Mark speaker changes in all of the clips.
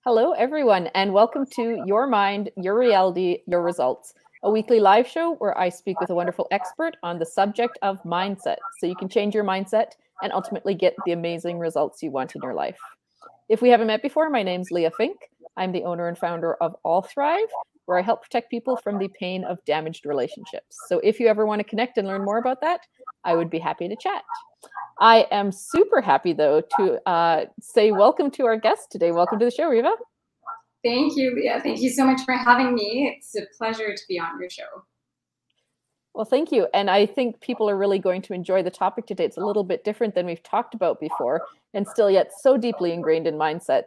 Speaker 1: Hello, everyone, and welcome to Your Mind, Your Reality, Your Results, a weekly live show where I speak with a wonderful expert on the subject of mindset so you can change your mindset and ultimately get the amazing results you want in your life. If we haven't met before, my name's Leah Fink. I'm the owner and founder of All Thrive, where I help protect people from the pain of damaged relationships. So if you ever want to connect and learn more about that, I would be happy to chat. I am super happy, though, to say welcome to our guest today. Welcome to the show, Reva.
Speaker 2: Thank you, Leah. Thank you so much for having me. It's a pleasure to be on your show.
Speaker 1: Well, thank you. And I think people are really going to enjoy the topic today. It's a little bit different than we've talked about before, and still yet so deeply ingrained in mindset.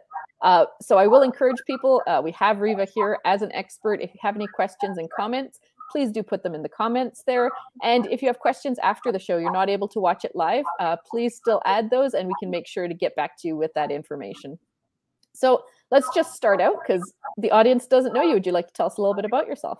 Speaker 1: So I will encourage people. We have Reva here as an expert. If you have any questions and comments, please do put them in the comments there. And if you have questions after the show, you're not able to watch it live, please still add those and we can make sure to get back to you with that information. So let's just start out because the audience doesn't know you. Would you like to tell us a little bit about yourself?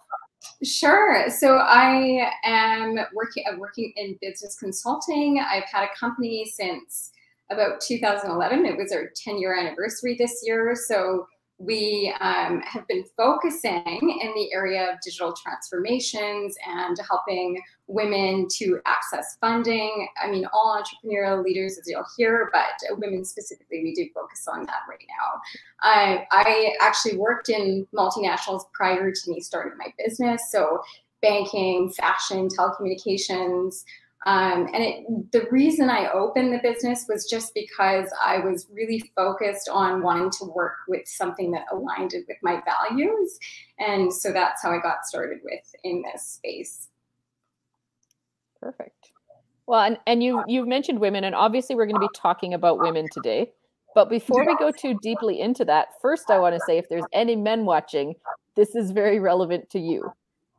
Speaker 2: Sure. So I am working in business consulting. I've had a company since about 2011. It was our 10-year anniversary this year. So we have been focusing in the area of digital transformations and helping women to access funding. I mean, all entrepreneurial leaders, as you'll hear, but women specifically, we do focus on that right now. I actually worked in multinationals prior to me starting my business. So banking, fashion, telecommunications, the reason I opened the business was just because I was really focused on wanting to work with something that aligned with my values. And so that's how I got started in this space.
Speaker 1: Perfect. Well, and you've mentioned women, and obviously we're going to be talking about women today. But before we go too deeply into that, first I want to say if there's any men watching, this is very relevant to you.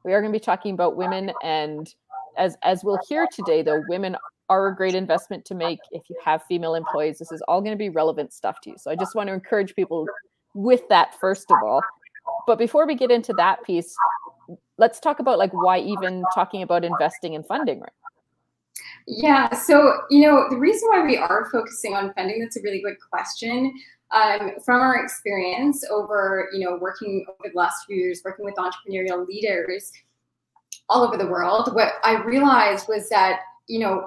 Speaker 1: We are going to be talking about women, and as we'll hear today, though, women are a great investment to make if you have female employees. This is all going to be relevant stuff to you. So I just want to encourage people with that, first of all. But before we get into that piece, let's talk about like why even talking about investing in funding, right?
Speaker 2: Yeah, so, the reason why we are focusing on funding, that's a really good question. From our experience working over the last few years, working with entrepreneurial leaders all over the world, what I realized was that,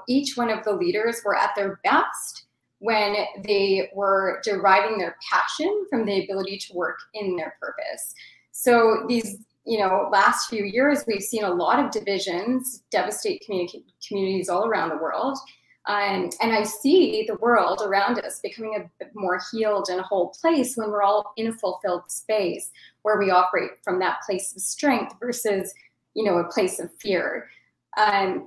Speaker 2: each one of the leaders were at their best when they were deriving their passion from the ability to work in their purpose. So these last few years, we've seen a lot of divisions devastate communities all around the world. And I see the world around us becoming a bit more healed and whole place when we're all in a fulfilled space where we operate from that place of strength versus, a place of fear.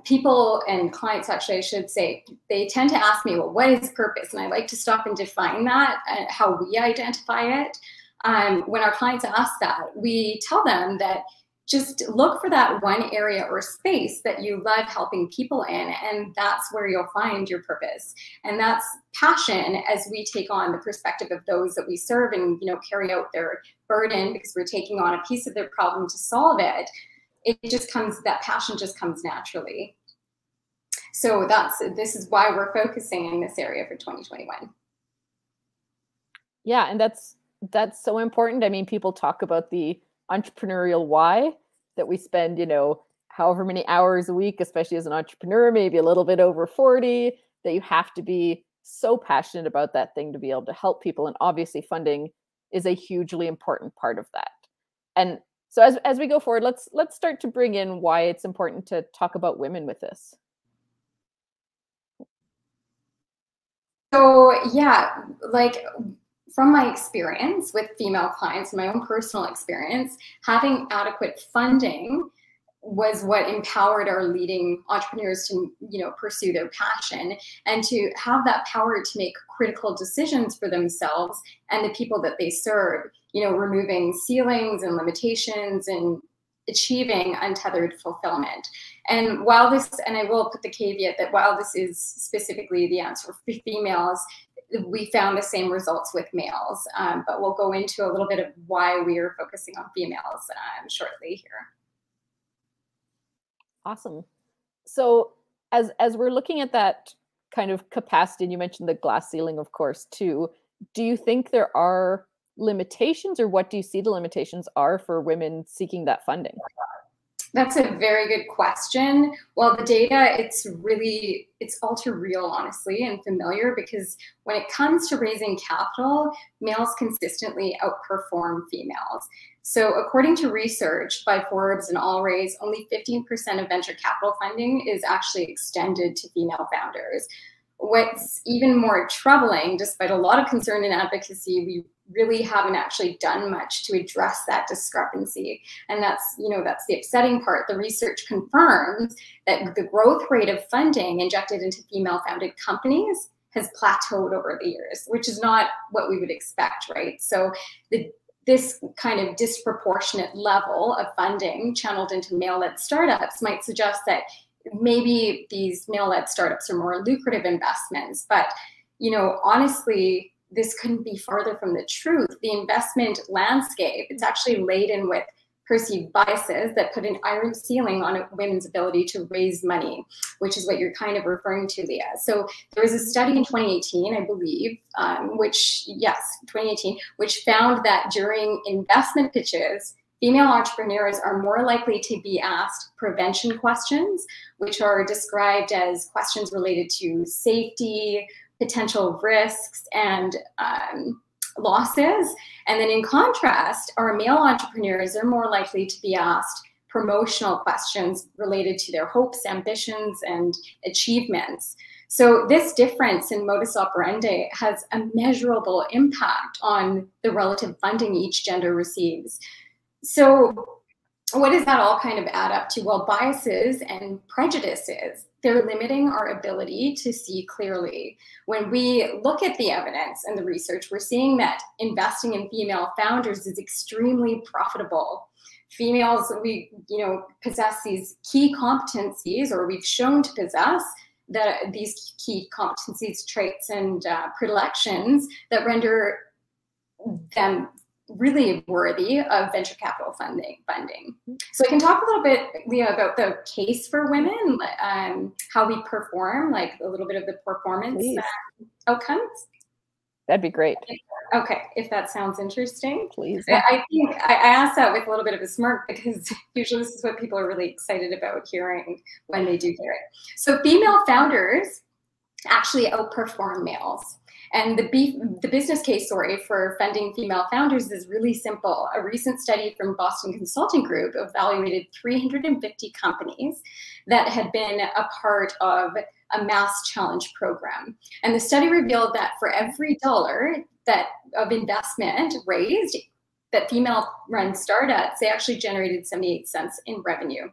Speaker 2: People and clients, actually, I should say, they tend to ask me, well, what is purpose? And I like to stop and define that, how we identify it. When our clients ask that, we tell them that just look for that one area or space that you love helping people in, and that's where you'll find your purpose. And that's passion as we take on the perspective of those that we serve and, carry out their burden because we're taking on a piece of their problem to solve it. That passion just comes naturally. So this is why we're focusing in this area for 2021.
Speaker 1: Yeah, and that's so important. I mean, people talk about the entrepreneurial why that we spend, however many hours a week, especially as an entrepreneur, maybe a little bit over 40, that you have to be so passionate about that thing to be able to help people. And obviously funding is a hugely important part of that. And so as we go forward, let's start to bring in why it's important to talk about women with this.
Speaker 2: So yeah, like from my experience with female clients, my own personal experience, having adequate funding was what empowered our leading entrepreneurs to, pursue their passion and to have that power to make critical decisions for themselves and the people that they serve, removing ceilings and limitations and achieving untethered fulfillment. And and I will put the caveat that while this is specifically the answer for females, we found the same results with males, but we'll go into a little bit of why we are focusing on females shortly here.
Speaker 1: Awesome. So as we're looking at that kind of capacity, and you mentioned the glass ceiling, of course, too, do you think there are limitations, or what do you see the limitations are for women seeking that funding?
Speaker 2: That's a very good question. Well, the data, it's all too real, honestly, and familiar, because when it comes to raising capital, males consistently outperform females. So according to research by Forbes and Allraise, only 15% of venture capital funding is actually extended to female founders. What's even more troubling, despite a lot of concern and advocacy, we really haven't actually done much to address that discrepancy. And that's the upsetting part. The research confirms that the growth rate of funding injected into female-founded companies has plateaued over the years, which is not what we would expect, right? So this kind of disproportionate level of funding channeled into male-led startups might suggest that maybe these male-led startups are more lucrative investments. But, honestly, this couldn't be farther from the truth. The investment landscape, it's actually laden with perceived biases that put an iron ceiling on a women's ability to raise money, which is what you're kind of referring to, Leah. So there was a study in 2018, I believe, 2018, which found that during investment pitches, female entrepreneurs are more likely to be asked prevention questions, which are described as questions related to safety, potential risks, and losses. And then in contrast, our male entrepreneurs are more likely to be asked promotional questions related to their hopes, ambitions, and achievements. So this difference in modus operandi has a measurable impact on the relative funding each gender receives. So what does that all kind of add up to? Well, biases and prejudices, they're limiting our ability to see clearly. When we look at the evidence and the research, we're seeing that investing in female founders is extremely profitable. Females, we possess these key competencies, or we've shown to possess these key competencies, traits, and predilections that render them really worthy of venture capital funding. So I can talk a little bit, Leah, about the case for women, how we perform, like a little bit of the performance outcomes.
Speaker 1: That'd be great.
Speaker 2: Okay, if that sounds interesting.
Speaker 1: Please.
Speaker 2: I think I asked that with a little bit of a smirk, because usually this is what people are really excited about hearing when they do hear it. So female founders actually outperform males. And the business case story for funding female founders is really simple. A recent study from Boston Consulting Group evaluated 350 companies that had been a part of a mass challenge program. And the study revealed that for every dollar of investment raised that female-run startups, they actually generated 78 cents in revenue.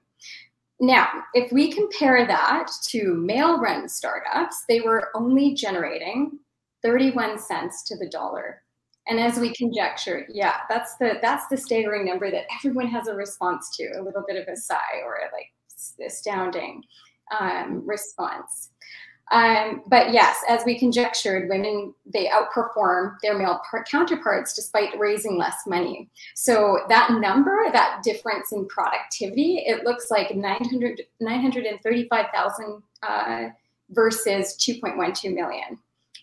Speaker 2: Now, if we compare that to male-run startups, they were only generating 31 cents to the dollar. And as we conjecture, that's the staggering number that everyone has a response to, a little bit of a sigh or a astounding response. But yes, as we conjectured, women, they outperform their male counterparts despite raising less money. So that number, that difference in productivity, it looks like 935,000 versus 2.12 million.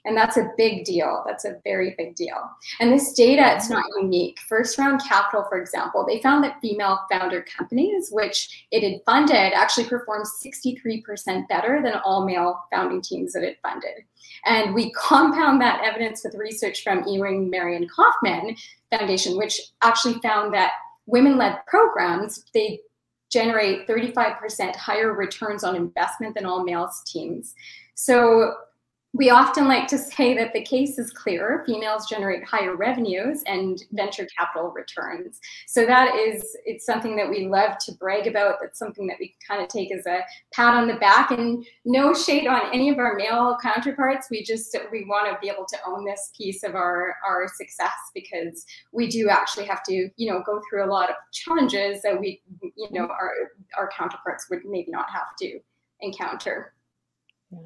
Speaker 2: And that's a big deal. That's a very big deal. And this data, it's not unique. First Round Capital, for example, they found that female founder companies, which it had funded, actually performed 63% better than all male founding teams that it funded. And we compound that evidence with research from Ewing, Marion Kaufman Foundation, which actually found that women-led programs, they generate 35% higher returns on investment than all males teams. So we often like to say that the case is clear. Females generate higher revenues and venture capital returns. So it's something that we love to brag about. That's something that we kind of take as a pat on the back, and no shade on any of our male counterparts. We want to be able to own this piece of our success, because we do actually have to, go through a lot of challenges that our counterparts would maybe not have to encounter.
Speaker 1: Yeah.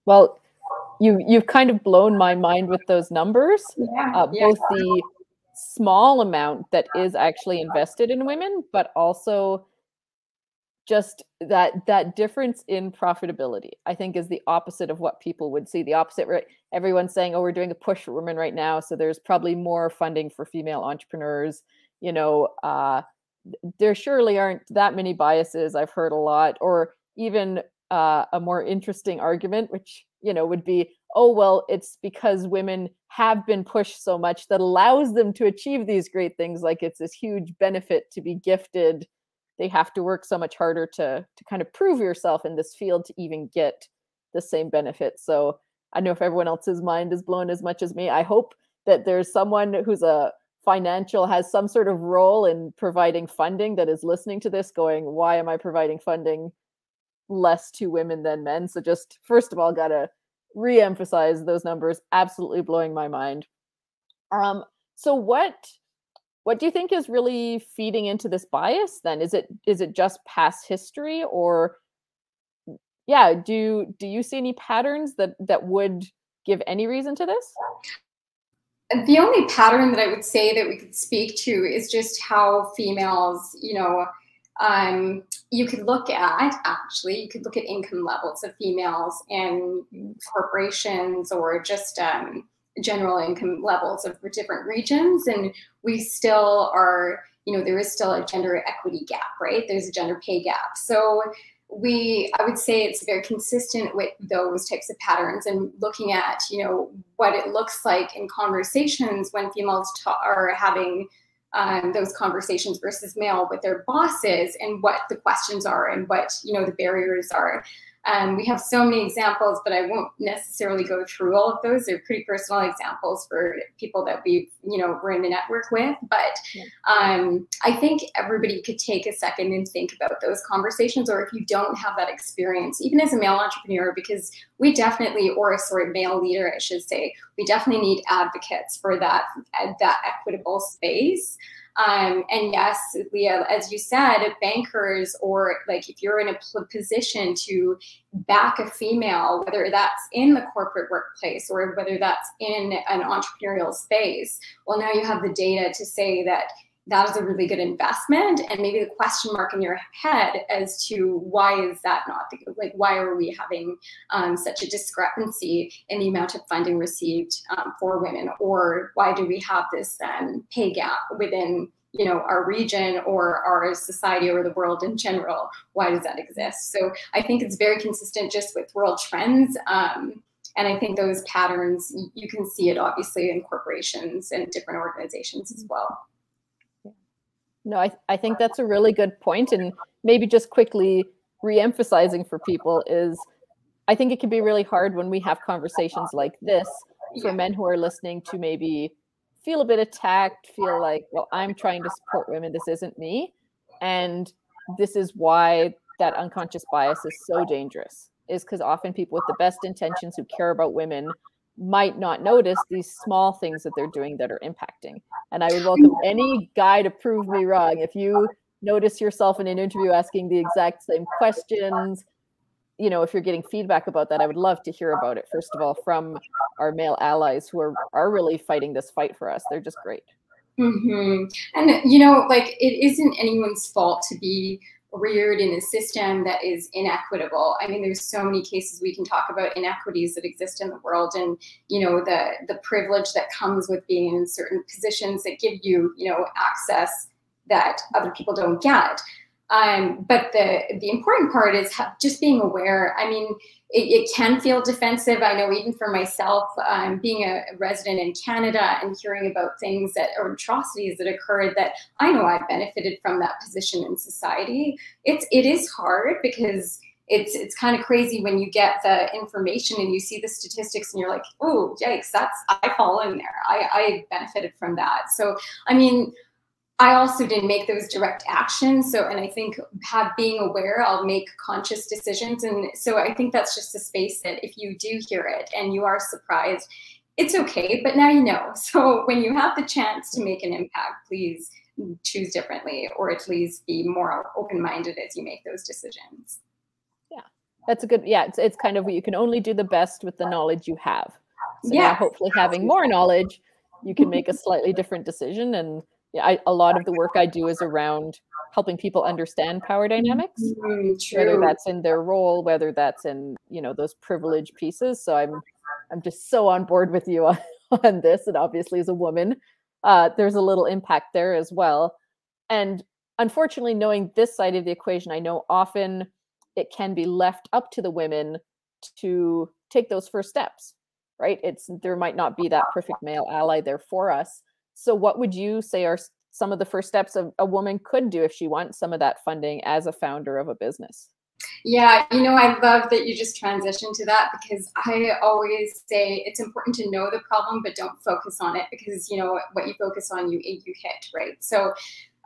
Speaker 1: Well, you've kind of blown my mind with those numbers, both the small amount that is actually invested in women, but also just that difference in profitability, I think, is the opposite of what people would see. The opposite, right? Everyone's saying, oh, we're doing a push for women right now, so there's probably more funding for female entrepreneurs. You know, there surely aren't that many biases. I've heard a lot, or even a more interesting argument, which, you know, would be, oh, well, it's because women have been pushed so much that allows them to achieve these great things. Like it's this huge benefit to be gifted. They have to work so much harder to kind of prove yourself in this field to even get the same benefit. So I don't know if everyone else's mind is blown as much as me. I hope that there's someone who's has some sort of role in providing funding that is listening to this going, why am I providing funding less to women than men? So just first of all, gotta re-emphasize those numbers, absolutely blowing my mind. So what do you think is really feeding into this bias then? Is it just past history, or yeah, do you see any patterns that would give any reason to this?
Speaker 2: The only pattern that I would say that we could speak to is just how females, you know, you could look at income levels of females in corporations, or just general income levels of different regions. And we still are, you know, there is still a gender equity gap, right? There's a gender pay gap. So I would say it's very consistent with those types of patterns, and looking at, you know, what it looks like in conversations when females are having those conversations versus male with their bosses, and what the questions are and what, you know, the barriers are. We have so many examples, but I won't necessarily go through all of those. They're pretty personal examples for people that we're in the network with. But I think everybody could take a second and think about those conversations, or if you don't have that experience, even as a male entrepreneur, because we definitely, male leader, I should say, we definitely need advocates for that equitable space. And yes, Leah, as you said, bankers, or like if you're in a position to back a female, whether that's in the corporate workplace or whether that's in an entrepreneurial space, well, now you have the data to say that that is a really good investment, and maybe the question mark in your head as to why is that not, why are we having such a discrepancy in the amount of funding received for women, or why do we have this pay gap within, you know, our region or our society or the world in general? Why does that exist? So I think it's very consistent just with world trends. And I think those patterns, you can see it obviously in corporations and different organizations as well.
Speaker 1: No, I think that's a really good point. And maybe just quickly re-emphasizing for people is, I think it can be really hard when we have conversations like this for men who are listening to maybe feel a bit attacked, feel like, well, I'm trying to support women, this isn't me. And this is why that unconscious bias is so dangerous, is because often people with the best intentions who care about women might not notice these small things that they're doing that are impacting. And I would welcome any guy to prove me wrong. If you notice yourself in an interview asking the exact same questions, you know, if you're getting feedback about that, I would love to hear about it, first of all, from our male allies who are really fighting this fight for us. They're just great.
Speaker 2: Mm-hmm. And, you know, like, it isn't anyone's fault to be reared in a system that is inequitable. I mean, there's so many cases we can talk about inequities that exist in the world, and, you know, the privilege that comes with being in certain positions that give you, you know, access that other people don't get. But the important part is just being aware. I mean, it can feel defensive. I know even for myself, being a resident in Canada and hearing about things or atrocities that occurred, that I know I've benefited from that position in society. It is hard, because it's kind of crazy when you get the information and you see the statistics and you're like, oh, yikes, I fall in there. I benefited from that. So, I mean, I also didn't make those direct actions. So, and I think being aware, I'll make conscious decisions. And so I think that's just a space that if you do hear it and you are surprised, it's okay, but now you know. So when you have the chance to make an impact, please choose differently, or at least be more open-minded as you make those decisions.
Speaker 1: Yeah, that's a good, it's kind of, you can only do the best with the knowledge you have. So now hopefully having more knowledge, you can make a slightly different decision. And a lot of the work I do is around helping people understand power dynamics, whether that's in their role, whether that's in, you know, those privilege pieces. So I'm just so on board with you on this. And obviously as a woman, there's a little impact there as well. And unfortunately, knowing this side of the equation, I know often it can be left up to the women to take those first steps, right? There might not be that perfect male ally there for us. So what would you say are some of the first steps a woman could do if she wants some of that funding as a founder of a business?
Speaker 2: Yeah, you know, I love that you just transitioned to that, because I always say it's important to know the problem, but don't focus on it, because, you know, what you focus on, you hit, right? So,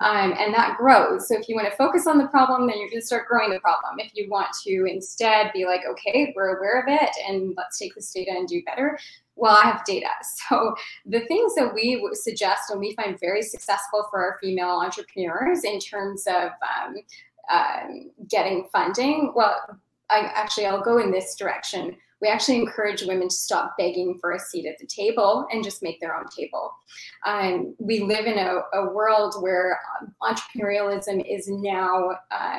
Speaker 2: and that grows. So if you want to focus on the problem, then you're going to start growing the problem. If you want to instead be like, okay, we're aware of it and let's take this data and do better, well, I have data. So the things that we would suggest and we find very successful for our female entrepreneurs in terms of getting funding, well, I'll go in this direction. We actually encourage women to stop begging for a seat at the table and just make their own table. We live in a world where entrepreneurialism is now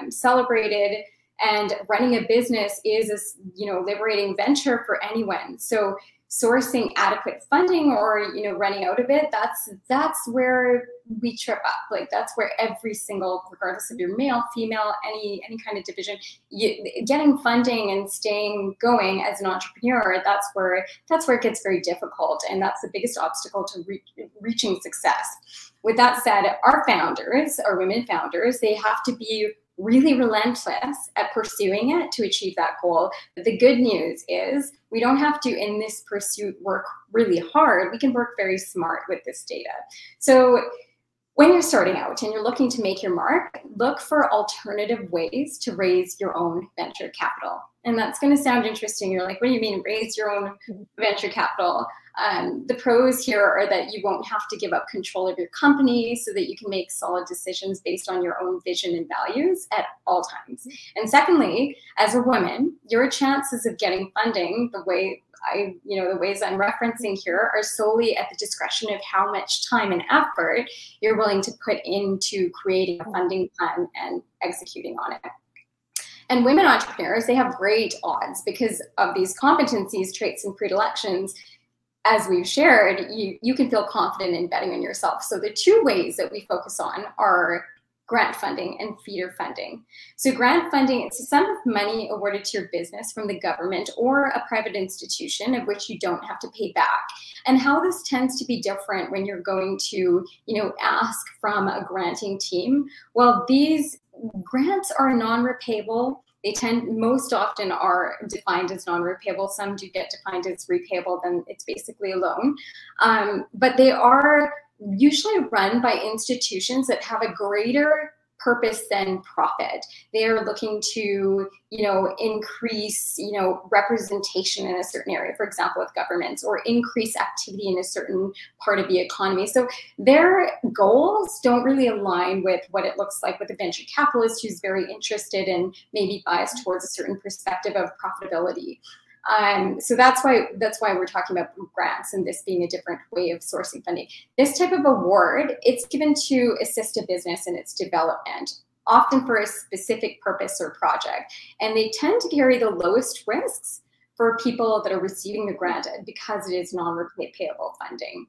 Speaker 2: celebrated, and running a business is a, you know, liberating venture for anyone. So sourcing adequate funding, or, you know, running out of it, that's where we trip up. Like, that's where every single, regardless of your male, female, any kind of division, getting funding and staying going as an entrepreneur, that's where it gets very difficult, and that's the biggest obstacle to reaching success. With that said, our founders, our women founders, they have to be really relentless at pursuing it to achieve that goal. But the good news is we don't have to, in this pursuit, work really hard. We can work very smart with this data. So when you're starting out and you're looking to make your mark, look for alternative ways to raise your own venture capital. And that's going to sound interesting. You're like, what do you mean raise your own venture capital? The pros here are that you won't have to give up control of your company, so that you can make solid decisions based on your own vision and values at all times. And secondly, as a woman, your chances of getting funding, the ways I'm referencing here, are solely at the discretion of how much time and effort you're willing to put into creating a funding plan and executing on it. And women entrepreneurs, they have great odds because of these competencies, traits, and predilections. As we've shared, you can feel confident in betting on yourself. So the two ways that we focus on are grant funding and feeder funding. So grant funding, it's a sum of money awarded to your business from the government or a private institution of which you don't have to pay back. And how this tends to be different when you're going to, ask from a granting team. Well, these grants are non-repayable. They most often are defined as non-repayable. Some do get defined as repayable, then it's basically a loan. But they are usually run by institutions that have a greater purpose than profit. They are looking to, increase, representation in a certain area, for example, with governments, or increase activity in a certain part of the economy. So their goals don't really align with what it looks like with a venture capitalist who's very interested and maybe biased towards a certain perspective of profitability. So that's why we're talking about grants and this being a different way of sourcing funding. This type of award, it's given to assist a business in its development, often for a specific purpose or project. And they tend to carry the lowest risks for people that are receiving the grant because it is non-repayable funding.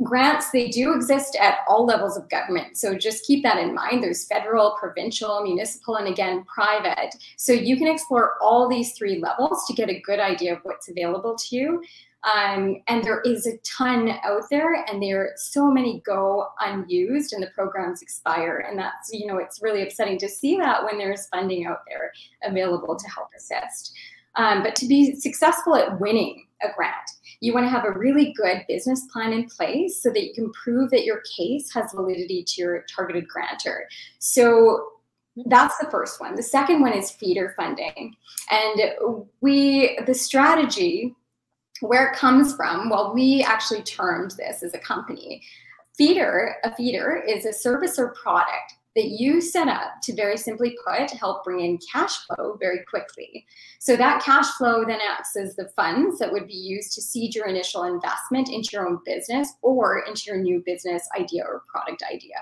Speaker 2: Grants, they do exist at all levels of government. So just keep that in mind. There's federal, provincial, municipal, and again, private. So you can explore all these three levels to get a good idea of what's available to you. And there is a ton out there, and there are so many go unused and the programs expire. And that's, it's really upsetting to see that when there's funding out there available to help assist. But to be successful at winning a grant, you want to have a really good business plan in place so that you can prove that your case has validity to your targeted grantor. So that's the first one. The second one is feeder funding. And the strategy, where it comes from, well, we actually termed this as a company. A feeder is a service or product that you set up to, very simply put, help bring in cash flow very quickly. So that cash flow then acts as the funds that would be used to seed your initial investment into your own business or into your new business idea or product idea.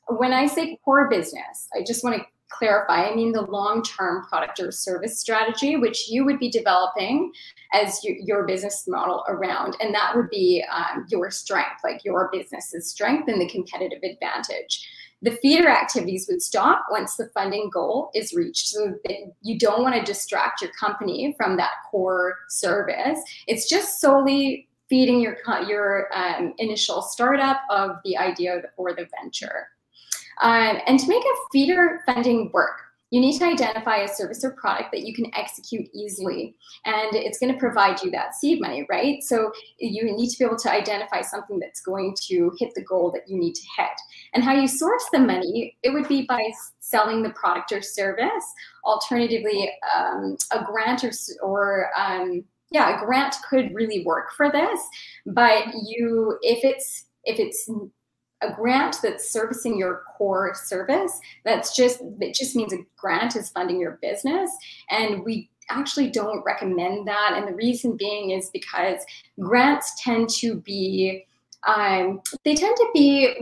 Speaker 2: When I say core business, I just want to clarify, I mean the long-term product or service strategy, which you would be developing as your business model around. And that would be your strength, like your business's strength and the competitive advantage. The feeder activities would stop once the funding goal is reached. So you don't want to distract your company from that core service. It's just solely feeding your initial startup of the idea or the venture. And to make a feeder funding work, you need to identify a service or product that you can execute easily, and it's going to provide you that seed money, right? So you need to be able to identify something that's going to hit the goal that you need to hit. And how you source the money, it would be by selling the product or service. Alternatively, a grant or a grant could really work for this, but if it's a grant that's servicing your core service, it just means a grant is funding your business. And we actually don't recommend that. And the reason being is because grants tend to be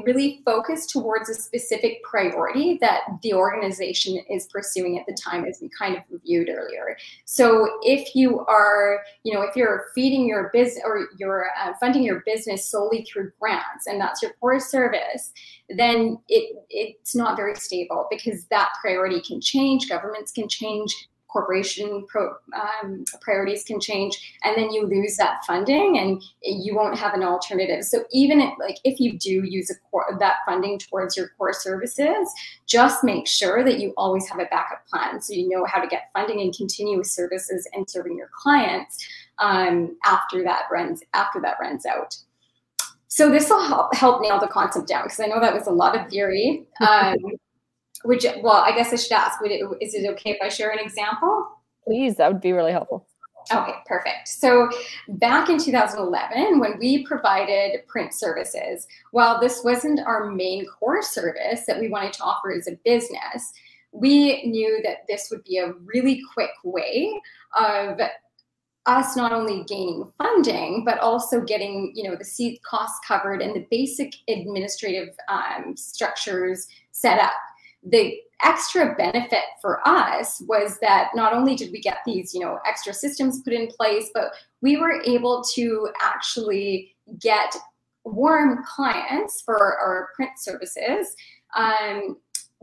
Speaker 2: really focused towards a specific priority that the organization is pursuing at the time, as we kind of reviewed earlier. So if you are, if you're feeding your business or you're funding your business solely through grants, and that's your core service, then it's not very stable, because that priority can change, governments can change, corporation priorities can change, and then you lose that funding and you won't have an alternative. So even if you do use that funding towards your core services, just make sure that you always have a backup plan, so you know how to get funding and continue with services and serving your clients after that runs out. So this will help nail the concept down, because I know that was a lot of theory. I guess I should ask, is it okay if I share an example?
Speaker 1: Please, that would be really helpful.
Speaker 2: Okay, perfect. So back in 2011, when we provided print services, while this wasn't our main core service that we wanted to offer as a business, we knew that this would be a really quick way of us not only gaining funding, but also getting, the seed costs covered and the basic administrative structures set up. The extra benefit for us was that not only did we get these, extra systems put in place, but we were able to actually get warm clients for our print services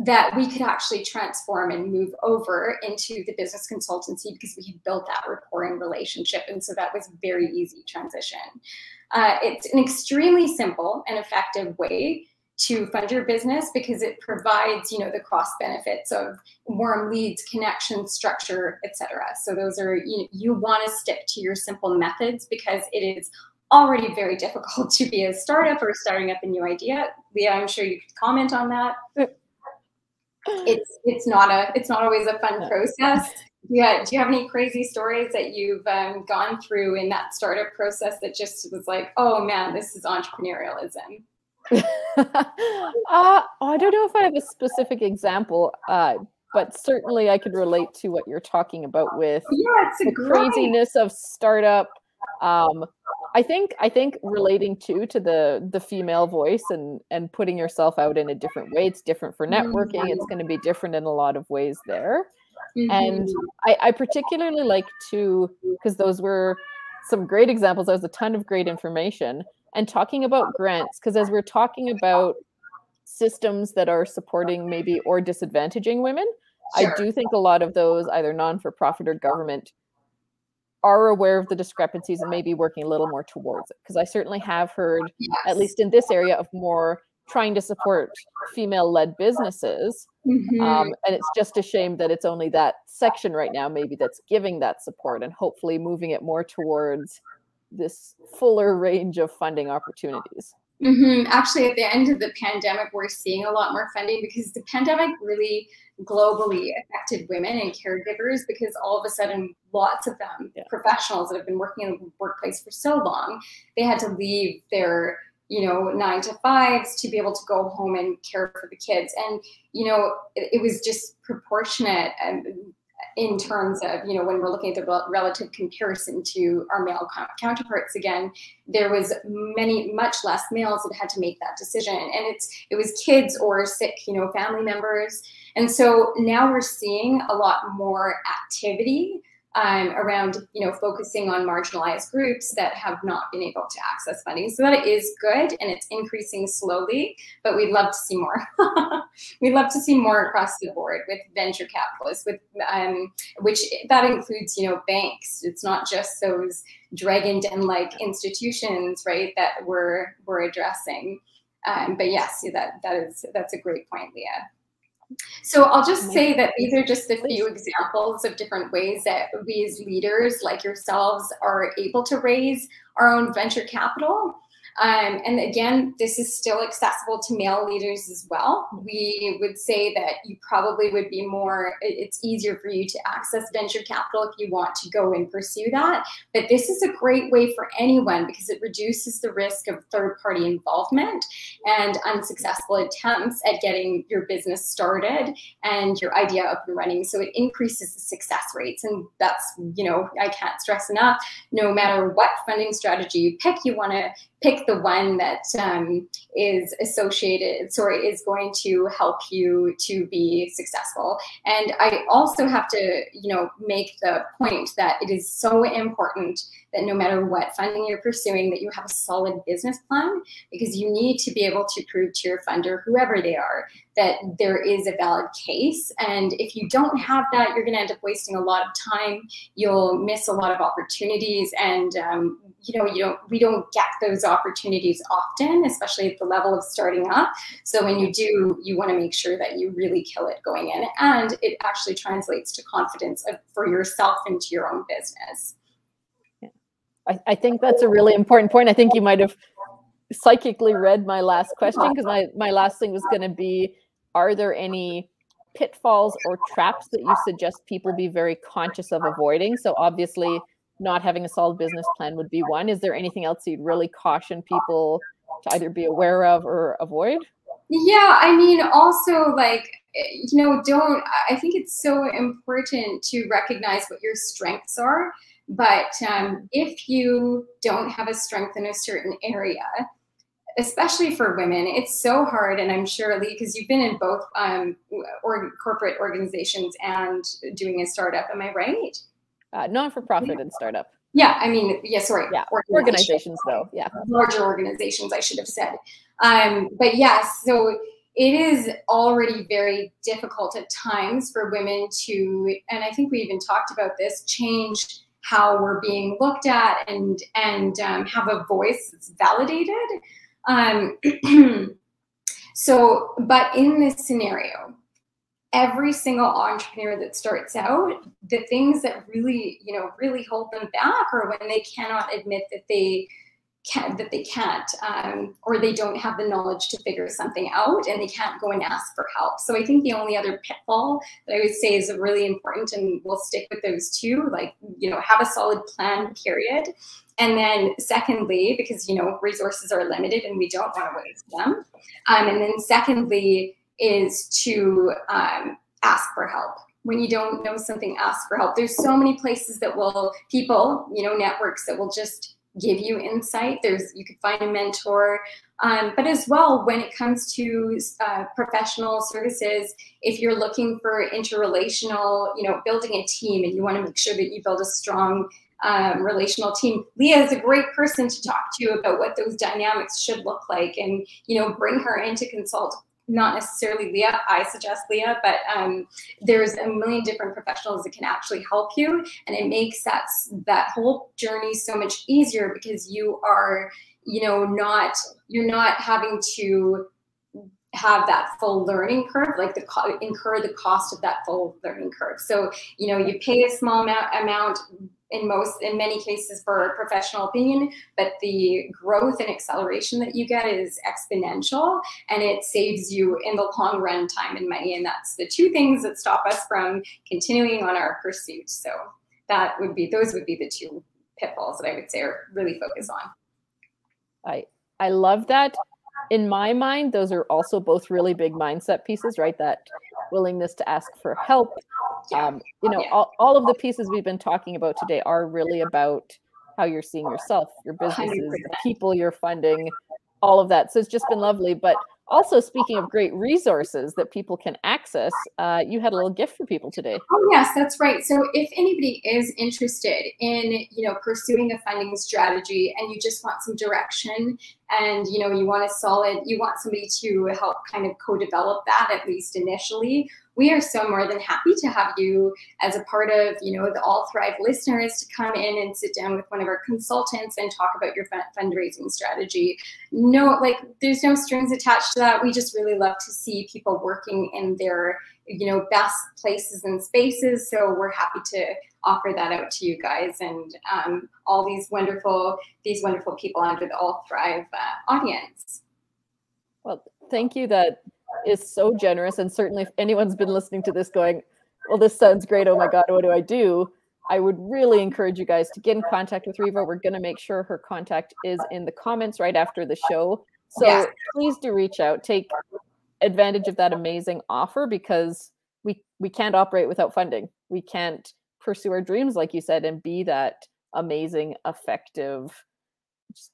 Speaker 2: that we could actually transform and move over into the business consultancy, because we had built that rapport and relationship. And so that was a very easy transition. It's an extremely simple and effective way to fund your business, because it provides, the cross benefits of warm leads, connections, structure, etc. So those are, you want to stick to your simple methods, because it is already very difficult to be a startup or starting up a new idea. Leah, I'm sure you could comment on that. It's not always a fun process. Yeah. Do you have any crazy stories that you've gone through in that startup process that just was like, oh man, this is entrepreneurialism?
Speaker 1: I don't know if I have a specific example, but certainly I could relate to what you're talking about with the craziness of startup. I think relating to the female voice and putting yourself out in a different way. It's different for networking. It's going to be different in a lot of ways there. And I particularly like to, because those were some great examples. There was a ton of great information. And talking about grants, because as we're talking about systems that are supporting maybe or disadvantaging women, sure, I do think a lot of those, either non-for-profit or government, are aware of the discrepancies and maybe working a little more towards it. Because I certainly have heard, at least in this area, of more trying to support female-led businesses. And it's just a shame that it's only that section right now maybe that's giving that support, and hopefully moving it more towards this fuller range of funding opportunities.
Speaker 2: Actually, at the end of the pandemic, we're seeing a lot more funding, because the pandemic really globally affected women and caregivers, because all of a sudden, lots of them, professionals that have been working in the workplace for so long, they had to leave their 9 to 5s to be able to go home and care for the kids. And, it was just proportionate in terms of, when we're looking at the relative comparison to our male counterparts. Again, there was much less males that had to make that decision. And it was kids or sick, family members. And so now we're seeing a lot more activity around, focusing on marginalized groups that have not been able to access funding. So that is good, and it's increasing slowly, but we'd love to see more. We'd love to see more across the board with venture capitalists, which that includes, banks. It's not just those dragon den-like institutions, right, that we're addressing. But yes, that's a great point, Leah. So I'll just say that these are just a few examples of different ways that we as leaders like yourselves are able to raise our own venture capital. And again, this is still accessible to male leaders as well. We would say that you probably would be it's easier for you to access venture capital if you want to go and pursue that. But this is a great way for anyone because it reduces the risk of third-party involvement and unsuccessful attempts at getting your business started and your idea up and running. So it increases the success rates. And that's, I can't stress enough, no matter what funding strategy you pick, you want to pick the one that is going to help you to be successful. And I also have to, make the point that it is so important that no matter what funding you're pursuing, that you have a solid business plan, because you need to be able to prove to your funder, whoever they are, that there is a valid case. And if you don't have that, you're going to end up wasting a lot of time. You'll miss a lot of opportunities, and we don't get those opportunities often, especially at the level of starting up. So when you do, you want to make sure that you really kill it going in, and it actually translates to confidence for yourself and to your own business.
Speaker 1: Yeah. I think that's a really important point. I think you might have psychically read my last question, because my last thing was going to be, are there any pitfalls or traps that you suggest people be very conscious of avoiding? So obviously, not having a solid business plan would be one. Is there anything else you'd really caution people to either be aware of or avoid?
Speaker 2: Yeah, I mean, also, I think it's so important to recognize what your strengths are. But if you don't have a strength in a certain area, especially for women, it's so hard. And I'm sure, Lee, because you've been in both corporate organizations and doing a startup, am I right?
Speaker 1: Non-for-profit and startup.
Speaker 2: Yeah, I mean, sorry.
Speaker 1: Yeah, organizations though, yeah.
Speaker 2: Larger organizations, I should have said. But yes, so it is already very difficult at times for women to, and I think we even talked about this, change how we're being looked at and have a voice that's validated. But in this scenario, every single entrepreneur that starts out, the things that really hold them back are when they cannot admit that they can't, or they don't have the knowledge to figure something out, and they can't go and ask for help. So I think the only other pitfall that I would say is really important, and we'll stick with those two, have a solid plan, period. And then secondly, because, resources are limited and we don't want to waste them. And then secondly is to ask for help. When you don't know something, ask for help. There's so many places that networks that will just give you insight. You could find a mentor. But as well, when it comes to professional services, if you're looking for interrelational, building a team, and you want to make sure that you build a strong relational team, Leah is a great person to talk to about what those dynamics should look like, and bring her in to consult. Not necessarily Leah, I suggest Leah, but there's a million different professionals that can actually help you, and it makes that whole journey so much easier, because you are, you're not having to have that full learning curve, incur the cost of that full learning curve. So, you pay a small amount in many cases for professional opinion, but the growth and acceleration that you get is exponential, and it saves you in the long run time and money. And that's the two things that stop us from continuing on our pursuit. So those would be the two pitfalls that I would say are really focus on.
Speaker 1: I love that. In my mind, those are also both really big mindset pieces, right? That willingness to ask for help. You know, all of the pieces we've been talking about today are really about how you're seeing yourself, your businesses,
Speaker 2: 100%.
Speaker 1: the people you're funding, all of that. So it's just been lovely. But also, speaking of great resources that people can access, you had a little gift for people today.
Speaker 2: Oh yes, that's right. So if anybody is interested in, pursuing a funding strategy and you just want some direction and, you want somebody to help kind of co-develop that, at least initially, we are so more than happy to have you as a part of, the All Thrive listeners to come in and sit down with one of our consultants and talk about your fundraising strategy. No, there's no strings attached to that. We just really love to see people working in their, best places and spaces. So we're happy to offer that out to you guys and all these wonderful people under the All Thrive audience.
Speaker 1: Well, thank you. That is so generous. And certainly if anyone's been listening to this going, well, this sounds great, oh my God, what do I do? I would really encourage you guys to get in contact with Reva. We're going to make sure her contact is in the comments right after the show. So please do reach out, take advantage of that amazing offer, because we can't operate without funding. We can't pursue our dreams, like you said, and be that amazing, effective, just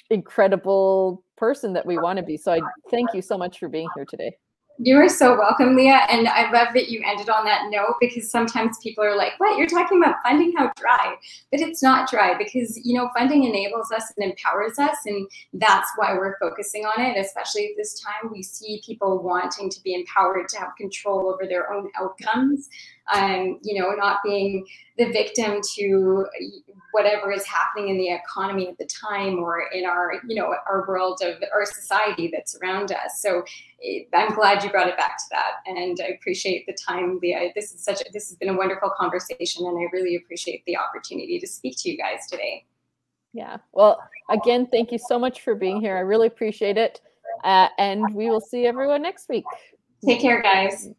Speaker 1: incredible person that we want to be. So I thank you so much for being here today.
Speaker 2: You are so welcome, Leah. And I love that you ended on that note, because sometimes people are like, what, you're talking about funding? How dry? But it's not dry, because, funding enables us and empowers us. And that's why we're focusing on it, especially at this time. We see people wanting to be empowered to have control over their own outcomes, not being the victim to whatever is happening in the economy at the time or in our, our world of our society that's around us. So I'm glad you brought it back to that. And I appreciate the time, Leah. This has been a wonderful conversation, and I really appreciate the opportunity to speak to you guys today.
Speaker 1: Yeah. Well, again, thank you so much for being here. I really appreciate it. And we will see everyone next week.
Speaker 2: Take care, guys.